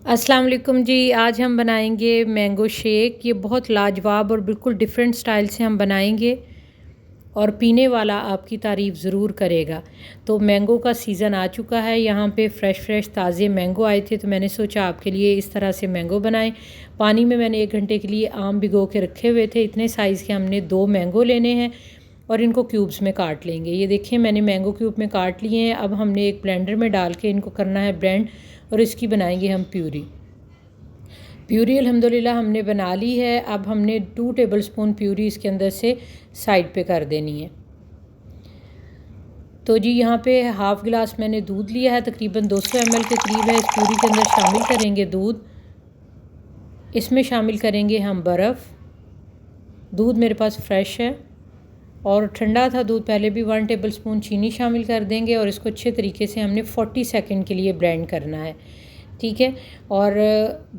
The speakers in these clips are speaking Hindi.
अस्सलाम वालेकुम जी। आज हम बनाएंगे मैंगो शेक। ये बहुत लाजवाब और बिल्कुल डिफरेंट स्टाइल से हम बनाएंगे और पीने वाला आपकी तारीफ़ ज़रूर करेगा। तो मैंगो का सीज़न आ चुका है, यहाँ पे फ़्रेश ताज़े मैंगो आए थे, तो मैंने सोचा आपके लिए इस तरह से मैंगो बनाएं। पानी में मैंने 1 घंटे के लिए आम भिगो के रखे हुए थे। इतने साइज़ के हमने 2 मैंगो लेने हैं और इनको क्यूब्स में काट लेंगे। ये देखिए मैंने मैंगो क्यूब में काट लिए हैं। अब हमने एक ब्लेंडर में डाल के इनको करना है ब्लेंड और इसकी बनाएंगे हम प्यूरी अल्हम्दुलिल्लाह हमने बना ली है। अब हमने 2 टेबलस्पून प्यूरी इसके अंदर से साइड पे कर देनी है। तो जी यहाँ पे हाफ़ गिलास मैंने दूध लिया है, तकरीबन 200 ml के करीब है। इस प्यूरी के अंदर शामिल करेंगे दूध। इसमें शामिल करेंगे हम बर्फ़। दूध मेरे पास फ्रेश है और ठंडा था दूध। पहले भी 1 टेबलस्पून चीनी शामिल कर देंगे और इसको अच्छे तरीके से हमने 40 सेकंड के लिए ब्लेंड करना है, ठीक है। और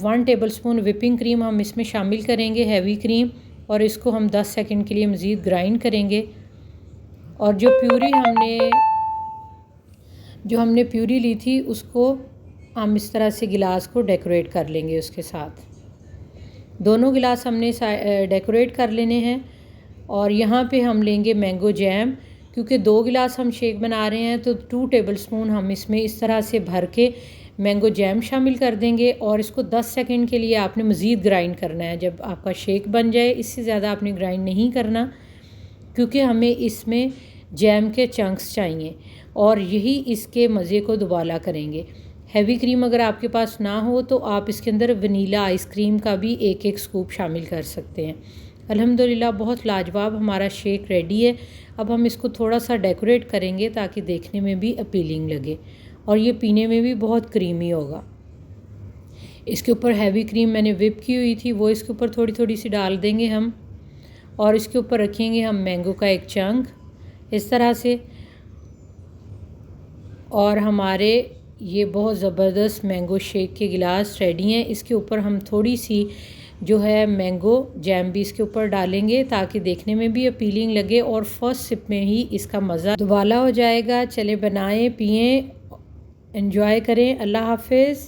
1 टेबलस्पून विपिंग क्रीम हम इसमें शामिल करेंगे, हैवी क्रीम, और इसको हम 10 सेकंड के लिए मज़ीद ग्राइंड करेंगे। और जो हमने प्यूरी ली थी उसको हम इस तरह से गिलास को डेकोरेट कर लेंगे। उसके साथ दोनों गिलास हमने डेकोरेट कर लेने हैं। और यहाँ पे हम लेंगे मैंगो जैम। क्योंकि 2 गिलास हम शेक बना रहे हैं तो 2 टेबलस्पून हम इसमें इस तरह से भर के मैंगो जैम शामिल कर देंगे और इसको 10 सेकंड के लिए आपने मज़ीद ग्राइंड करना है जब आपका शेक बन जाए। इससे ज़्यादा आपने ग्राइंड नहीं करना, क्योंकि हमें इसमें जैम के चंक्स चाहिए और यही इसके मज़े को दुबाला करेंगे। हैवी क्रीम अगर आपके पास ना हो तो आप इसके अंदर वनीला आइसक्रीम का भी एक स्कूप शामिल कर सकते हैं। अल्हम्दुलिल्लाह बहुत लाजवाब हमारा शेक रेडी है। अब हम इसको थोड़ा सा डेकोरेट करेंगे ताकि देखने में भी अपीलिंग लगे और ये पीने में भी बहुत क्रीमी होगा। इसके ऊपर हैवी क्रीम मैंने विप की हुई थी, वो इसके ऊपर थोड़ी थोड़ी सी डाल देंगे हम। और इसके ऊपर रखेंगे हम मैंगो का एक चंक इस तरह से। और हमारे ये बहुत ज़बरदस्त मैंगो शेक के गिलास रेडी हैं। इसके ऊपर हम थोड़ी सी जो है मैंगो जैम भी इसके ऊपर डालेंगे ताकि देखने में भी अपीलिंग लगे और फर्स्ट सिप में ही इसका मज़ा दुबाला हो जाएगा। चले बनाएं, पिएं, एंजॉय करें। अल्लाह हाफिज़।